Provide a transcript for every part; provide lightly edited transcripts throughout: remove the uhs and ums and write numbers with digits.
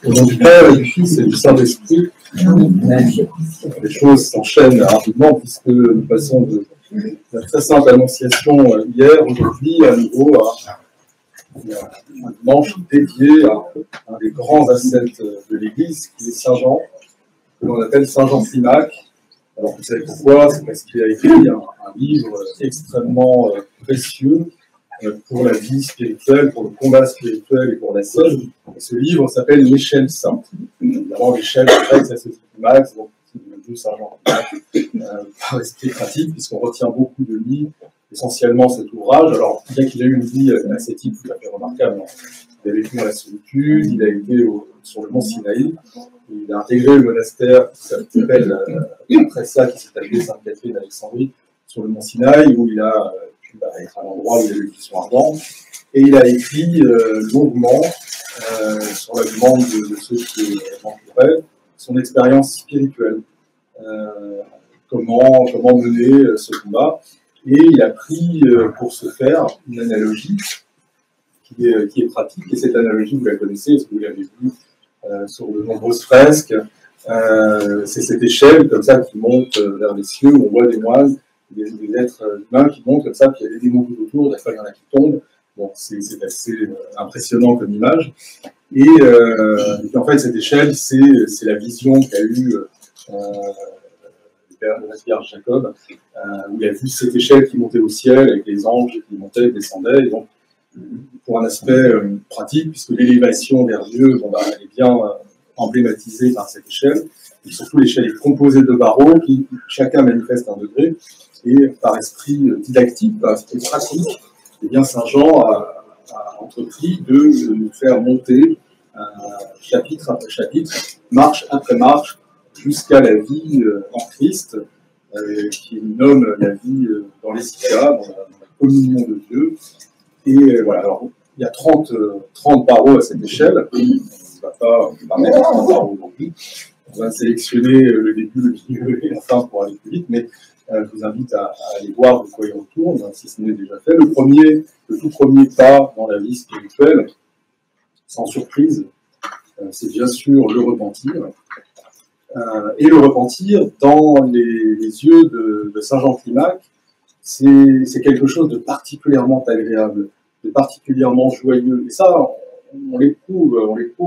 Au nom du Père et du Fils et du Saint-Esprit, les choses s'enchaînent rapidement puisque nous passons de la très simple annonciation hier, aujourd'hui, à nouveau à un dimanche dédié à un des grands ascètes de l'Église, qui est Saint Jean, que l'on appelle Saint Jean Climac. Alors vous savez pourquoi? C'est parce qu'il a écrit un livre extrêmement précieux pour la vie spirituelle, pour le combat spirituel et pour la scène. Et ce livre s'appelle L'échelle sainte. Évidemment, l'échelle grecque, ça c'est Climac, donc Saint Jean Climac, par esprit pratique, puisqu'on retient beaucoup de lui, essentiellement cet ouvrage. Alors, bien qu'il ait eu une vie ascétique tout à fait remarquable, il a vécu dans la solitude, il a été sur le mont Sinaï, il a intégré le monastère qui s'appelle, après ça, qui s'est appelé Sainte-Catherine d'Alexandrie, sur le mont Sinaï, où il a pu être à l'endroit où il y a eu l'Issoire ardent, et il a écrit longuement, sur la demande de ceux qui l'entouraient, son expérience spirituelle. Comment mener ce combat. Et il a pris pour ce faire une analogie qui est pratique, et cette analogie, vous la connaissez, parce que vous l'avez vue sur de nombreuses fresques. C'est cette échelle comme ça qui monte vers les cieux, où on voit des moines, des êtres humains qui montent comme ça, puis il y a des démons tout autour, des fois il y en a qui tombent. Bon, c'est assez impressionnant comme image. Et puis en fait, cette échelle, c'est la vision qu'a eue le patriarche Jacob, où il a vu cette échelle qui montait au ciel avec les anges qui montaient et descendaient. Et donc, pour un aspect pratique, puisque l'élévation vers Dieu elle est bien emblématisée par cette échelle, et surtout l'échelle est composée de barreaux qui chacun manifeste un degré, et par esprit didactique, par esprit pratique, eh bien Saint Jean a entrepris de nous faire monter chapitre après chapitre, marche après marche, jusqu'à la vie en Christ, qui nomme la vie dans les Sicas, dans la communion de Dieu. Et voilà, alors il y a 30 barreaux à cette échelle. On ne va pas parler de 30 barreaux aujourd'hui. On va sélectionner le début, le milieu et la fin pour aller plus vite, mais je vous invite à aller voir de quoi il retourne, si ce n'est déjà fait. Le tout premier pas dans la vie spirituelle, sans surprise, c'est bien sûr le repentir. Et le repentir, dans les yeux de Saint Jean Climac, c'est quelque chose de particulièrement agréable, de particulièrement joyeux. Et ça, on l'éprouve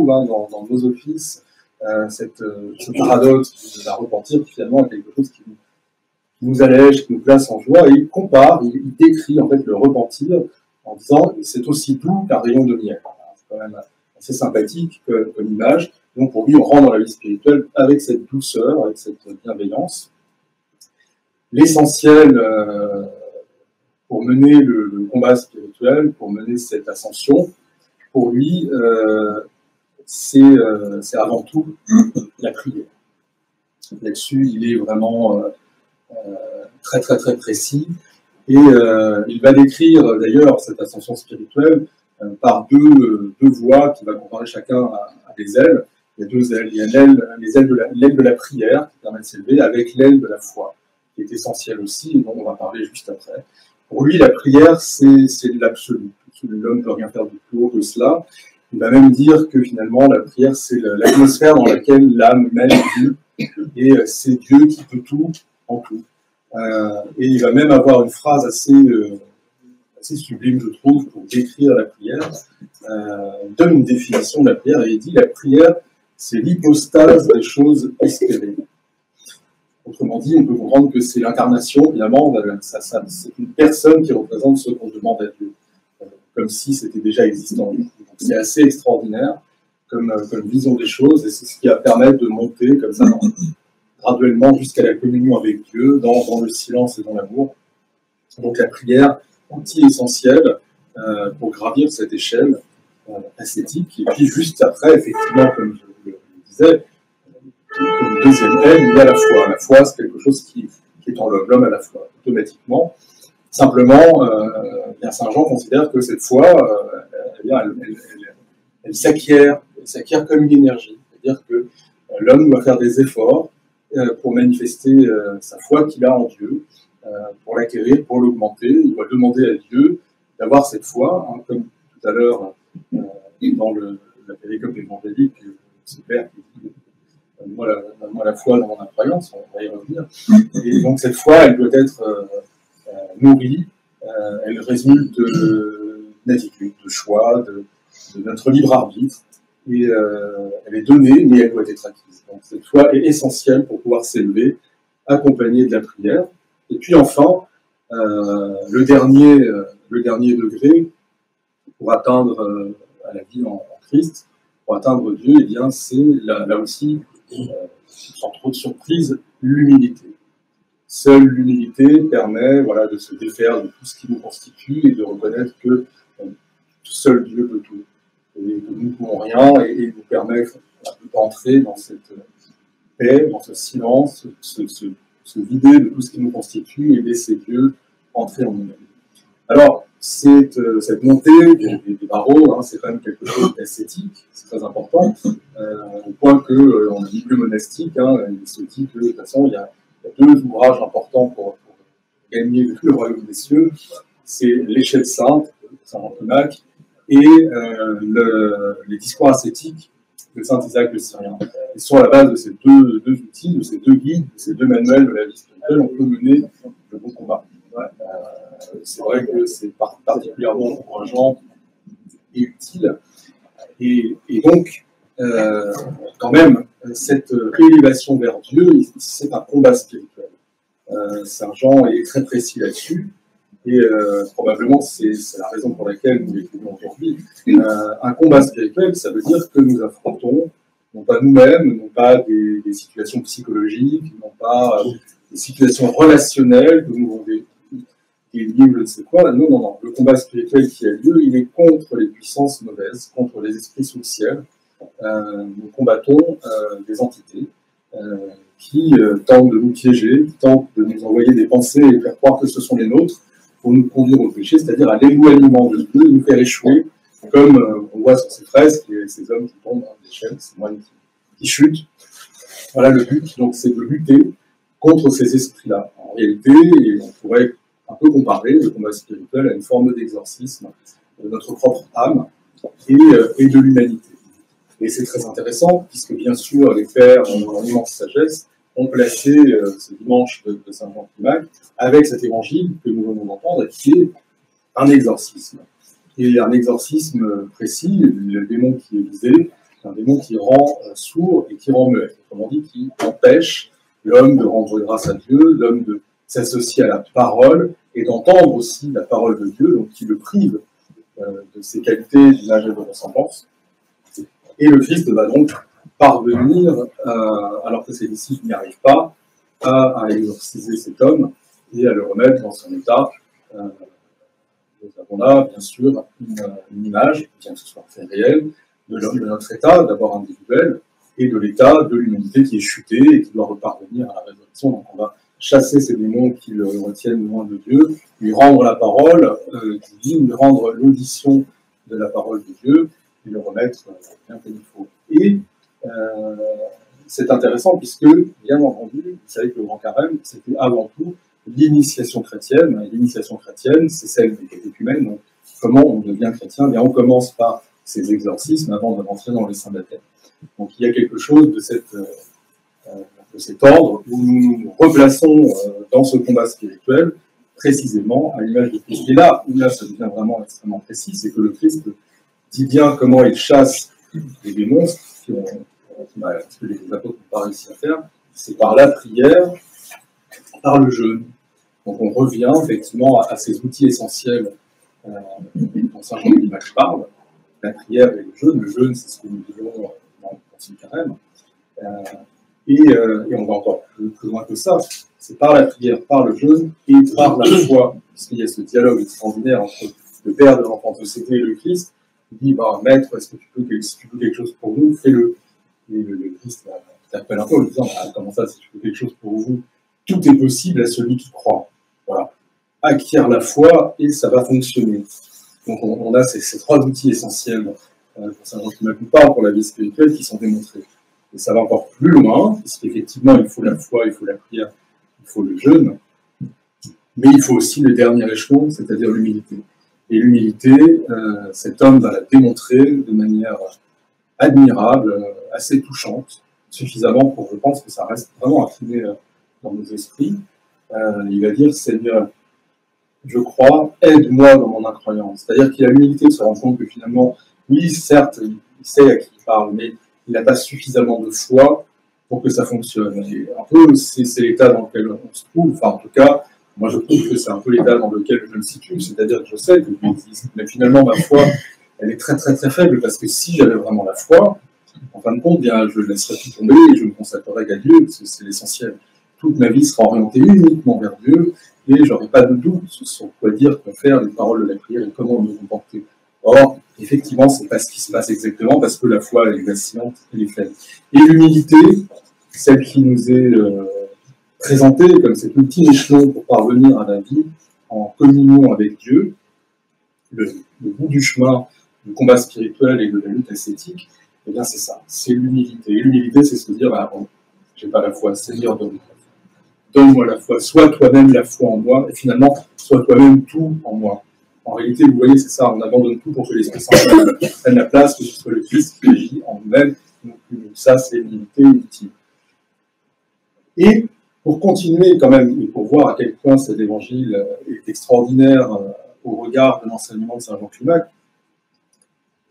dans nos offices, ce paradoxe de la repentir, qui finalement est quelque chose qui nous allège, qui nous place en joie, et il compare, il décrit en fait le repentir en disant c'est aussi doux qu'un rayon de miel. C'est quand même assez sympathique comme image. Donc pour lui, on rentre dans la vie spirituelle avec cette douceur, avec cette bienveillance. L'essentiel pour mener le combat spirituel, pour mener cette ascension, pour lui, c'est avant tout la prière. Là-dessus, il est vraiment très très très précis. Et il va décrire d'ailleurs cette ascension spirituelle par deux voies qui va comparer chacun à des ailes. Il y a deux ailes. Il y a l'aile de la prière qui permet de s'élever avec l'aile de la foi, qui est essentielle aussi, et dont on va parler juste après. Pour lui, la prière, c'est de l'absolu. L'homme ne peut rien faire de plus haut que cela. Il va même dire que finalement, la prière, c'est l'atmosphère dans laquelle l'âme mène Dieu, et c'est Dieu qui peut tout en tout. Et il va même avoir une phrase assez sublime, je trouve, pour décrire la prière. Il donne une définition de la prière, et il dit la prière, c'est l'hypostase des choses espérées. Autrement dit, on peut comprendre que c'est l'incarnation, finalement, c'est une personne qui représente ce qu'on demande à Dieu, comme si c'était déjà existant. Donc, c'est assez extraordinaire comme vision des choses, et c'est ce qui va permettre de monter comme ça, graduellement jusqu'à la communion avec Dieu, dans le silence et dans l'amour. Donc la prière, outil essentiel pour gravir cette échelle ascétique. Et puis juste après, effectivement, comme je le disais, comme deuxième aile, il y a la foi. La foi, c'est quelque chose qui est en l'homme à la foi, automatiquement. Simplement, bien Saint Jean considère que cette foi, elle s'acquiert comme une énergie. C'est-à-dire que l'homme doit faire des efforts pour manifester sa foi qu'il a en Dieu, pour l'acquérir, pour l'augmenter. Il doit demander à Dieu d'avoir cette foi, comme tout à l'heure dans la péricope évangélique, ce père qui dit moi la foi dans ma croyance, on va y revenir. Et donc cette foi, elle doit être nourrie, elle résulte d'attitude, de choix, de notre libre arbitre, et elle est donnée, mais elle doit être acquise. Donc cette foi est essentielle pour pouvoir s'élever, accompagnée de la prière. Et puis enfin, le dernier degré pour atteindre à la vie en Christ, pour atteindre Dieu, eh bien c'est là aussi, sans trop de surprise, l'humilité. Seule l'humilité permet de se défaire de tout ce qui nous constitue et de reconnaître que seul Dieu peut tout. Et que nous ne pouvons rien et nous permet d'entrer dans cette paix, dans ce silence, se vider de tout ce qui nous constitue et laisser Dieu entrer en nous-mêmes. Alors, cette montée des barreaux, c'est quand même quelque chose d'esthétique, c'est très important, au point qu'on dit que monastique, il se dit que de toute façon, il y a deux ouvrages importants pour gagner le royaume des cieux, c'est l'échelle sainte, Saint Jean Conac, et les discours ascétiques de Saint Isaac le Syrien. Et sur la base de ces deux outils, de ces deux guides, de ces deux manuels de la vie spirituelle, on peut mener le bon combat. C'est vrai que c'est particulièrement encourageant et utile. Et donc, quand même, cette élévation vers Dieu, c'est un combat spirituel. Saint Jean est très précis là-dessus. Et probablement, c'est la raison pour laquelle nous l'écrivons aujourd'hui. Un combat spirituel, ça veut dire que nous affrontons, non pas nous-mêmes, non pas des situations psychologiques, non pas des situations relationnelles que nous avons des livres, je ne sais quoi. Non. Le combat spirituel qui a lieu, il est contre les puissances mauvaises, contre les esprits sous le ciel. Nous combattons des entités qui tentent de nous piéger, qui tentent de nous envoyer des pensées et faire croire que ce sont les nôtres, pour nous conduire au péché, c'est-à-dire à l'éloignement de Dieu, nous faire échouer, comme on voit sur ces fresques, ces hommes qui tombent dans l'échelle, ces moines qui chutent. Voilà le but, donc c'est de lutter contre ces esprits-là. En réalité, et on pourrait un peu comparer le combat spirituel à une forme d'exorcisme de notre propre âme et de l'humanité. Et c'est très intéressant, puisque bien sûr, les pères, en immense sagesse, ont placé ce dimanche de Saint Jean Conac avec cet évangile que nous venons d'entendre, qui est un exorcisme. Et un exorcisme précis, le démon qui est visé, c'est un démon qui rend sourd et qui rend muet. Autrement dit, qui empêche l'homme de rendre grâce à Dieu, l'homme de s'associer à la parole et d'entendre aussi la parole de Dieu, donc qui le prive de ses qualités d'image et de ressemblance. Et le Christ va donc parvenir, alors que ses disciples n'y arrivent pas, à exorciser cet homme et à le remettre dans son état. Nous avons là, bien sûr, une image, bien que ce soit fait réel, de notre état, d'abord individuel, et de l'état de l'humanité qui est chuté et qui doit reparvenir à la résurrection. Donc on va chasser ces démons qui le retiennent loin de Dieu, lui rendre la parole divine, lui rendre l'audition de la parole de Dieu, et le remettre bien comme il faut. Et c'est intéressant puisque, bien entendu, vous savez que le Grand Carême, c'était avant tout l'initiation chrétienne. Et l'initiation chrétienne, c'est celle des catéchumènes. Donc, comment on devient chrétien? Bien, on commence par ces exorcismes avant de rentrer dans les saints baptêmes. Donc, il y a quelque chose de cet ordre où nous nous replaçons dans ce combat spirituel, précisément à l'image du Christ. Et là, ça devient vraiment extrêmement précis, c'est que le Christ dit bien comment il chasse les démons, ce que les apôtres n'ont pas réussi à faire, c'est par la prière, par le jeûne. Donc on revient effectivement à ces outils essentiels dont Saint Jean Conac parle, la prière et le jeûne. Le jeûne, c'est ce que nous vivons dans le Concile Carême. Et on va encore plus loin que ça. C'est par la prière, par le jeûne et par la foi, puisqu'il y a ce dialogue extraordinaire entre le Père de l'enfant possédé et le Christ. Il dit, Maître, est-ce que si tu veux quelque chose pour nous, fais-le. Et le Christ t'appelle un peu en lui disant, comment ça, si tu veux quelque chose pour vous, tout est possible à celui qui croit. Voilà. Acquiert la foi et ça va fonctionner. Donc on a ces trois outils essentiels pour Saint Jean Conac pour la vie spirituelle qui sont démontrés. Et ça va encore plus loin, puisqu'effectivement, il faut la foi, il faut la prière, il faut le jeûne, mais il faut aussi le dernier échelon, c'est-à-dire l'humilité. Et l'humilité, cet homme va la démontrer de manière admirable, assez touchante, suffisamment pour, je pense, que ça reste vraiment imprimé dans nos esprits. Il va dire, Seigneur, je crois, aide-moi dans mon incroyance. C'est-à-dire qu'il a l'humilité de se rendre compte que finalement, oui, certes, il sait à qui il parle, mais il n'a pas suffisamment de foi pour que ça fonctionne. Et un peu, c'est l'état dans lequel on se trouve. Enfin, en tout cas, moi, je trouve que c'est un peu l'état dans lequel je me situe, c'est-à-dire que je sais que Dieu existe. Mais finalement, ma foi, elle est très, très, très faible, parce que si j'avais vraiment la foi, en fin de compte, bien, je laisserais tout tomber et je me consacrerais qu'à Dieu, parce que c'est l'essentiel. Toute ma vie sera orientée uniquement vers Dieu, et je n'aurai pas de doute sur quoi dire, quoi faire, les paroles de la prière et comment me comporter. Or, effectivement, ce n'est pas ce qui se passe exactement, parce que la foi, elle est vacillante, elle est faible. Et l'humilité, celle qui nous est présentée comme cet ultime échelon pour parvenir à la vie en communion avec Dieu, le bout du chemin du combat spirituel et de la lutte ascétique, eh bien c'est ça, c'est l'humilité. Et l'humilité, c'est se dire, bah, bon, j'ai pas la foi, Seigneur, donne-moi la foi, sois toi-même la foi en moi, et finalement, sois toi-même tout en moi. En réalité, vous voyez, c'est ça, on abandonne tout pour que l'Esprit Saint prenne la place, que ce soit le Christ qui agit en nous-mêmes. Donc, ça, c'est l'humilité ultime. Et pour continuer quand même, et pour voir à quel point cet évangile est extraordinaire au regard de l'enseignement de Saint Jean Clumac,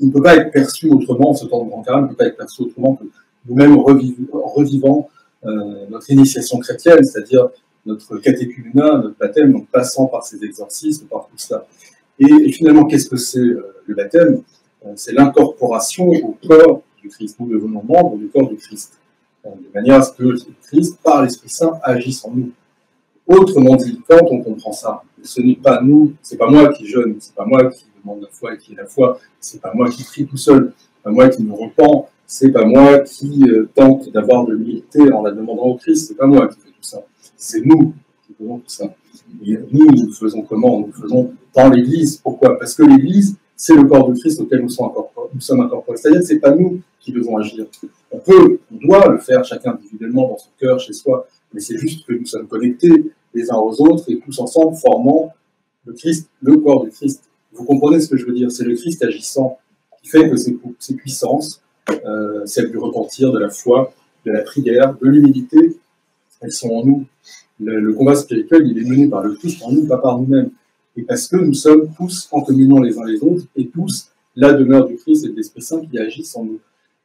il ne peut pas être perçu autrement, ce temps de grand carême ne peut pas être perçu autrement que nous-mêmes revivant notre initiation chrétienne, c'est-à-dire notre catéchuménat, notre baptême, donc passant par ces exorcismes, par tout cela. Et finalement, qu'est-ce que c'est le baptême? C'est l'incorporation au corps du Christ. Nous devenons membres du corps du Christ, de manière à ce que le Christ, par l'Esprit Saint, agisse en nous. Autrement dit, quand on comprend ça, ce n'est pas nous, c'est pas moi qui jeûne, c'est pas moi qui demande la foi et qui est la foi, c'est pas moi qui prie tout seul, c'est pas moi qui me repens, c'est pas moi qui tente d'avoir de l'humilité en la demandant au Christ, c'est pas moi qui fais tout ça, c'est nous qui faisons tout ça. Et nous le faisons comment? Nous le faisons dans l'Église. Pourquoi? Parce que l'Église, c'est le corps de Christ auquel nous sommes incorporés. C'est-à-dire que c'est pas nous qui devons agir. On doit le faire chacun individuellement dans son cœur, chez soi, mais c'est juste que nous sommes connectés les uns aux autres et tous ensemble formant le Christ, le corps du Christ. Vous comprenez ce que je veux dire? C'est le Christ agissant qui fait que ces puissances, celles du repentir, de la foi, de la prière, de l'humilité, elles sont en nous. Le combat spirituel, il est mené par le Christ en nous, pas par nous-mêmes. Et parce que nous sommes tous en communion les uns les autres et tous la demeure du Christ et de l'Esprit Saint qui agissent en nous.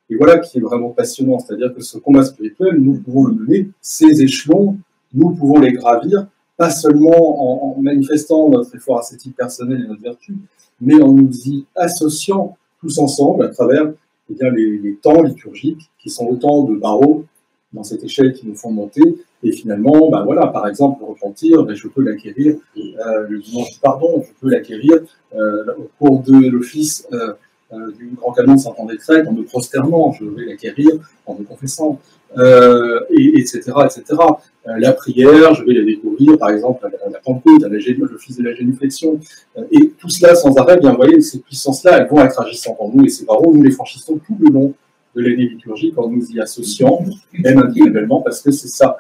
Et voilà qui est vraiment passionnant, c'est-à-dire que ce combat spirituel, nous pouvons le mener, ces échelons, nous pouvons les gravir, pas seulement en manifestant notre effort ascétique personnel et notre vertu, mais en nous y associant tous ensemble à travers les temps liturgiques, qui sont autant de barreaux dans cette échelle qui nous font monter. Et finalement, par exemple, le repentir, je peux l'acquérir, le dimanche du pardon, je peux l'acquérir au cours de l'office du grand canon de Saint-André-Crète, en me prosternant, je vais l'acquérir en me confessant, etc., etc. La prière, je vais la découvrir, par exemple, à la Pentecôte, à l'office de la génuflexion, et tout cela sans arrêt, bien, vous voyez, ces puissances-là, elles vont être agissantes en nous, et ces barreaux, nous les franchissons tout le long de l'année liturgique en nous y associant, même individuellement, parce que c'est ça.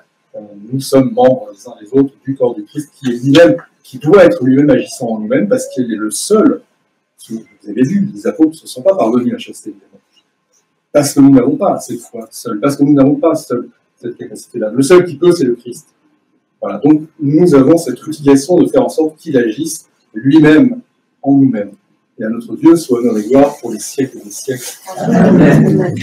Nous sommes membres les uns les autres du corps du Christ qui est lui-même, qui doit être lui-même agissant en nous-mêmes, parce qu'il est le seul. Vous avez vu, les apôtres ne se sont pas parvenus à la chasteté, évidemment. Parce que nous n'avons pas cette foi seule, parce que nous n'avons pas cette capacité-là. Le seul qui peut, c'est le Christ. Voilà, donc nous avons cette obligation de faire en sorte qu'il agisse lui-même en nous-mêmes. Et à notre Dieu soit honneur et gloire pour les siècles et les siècles. Amen.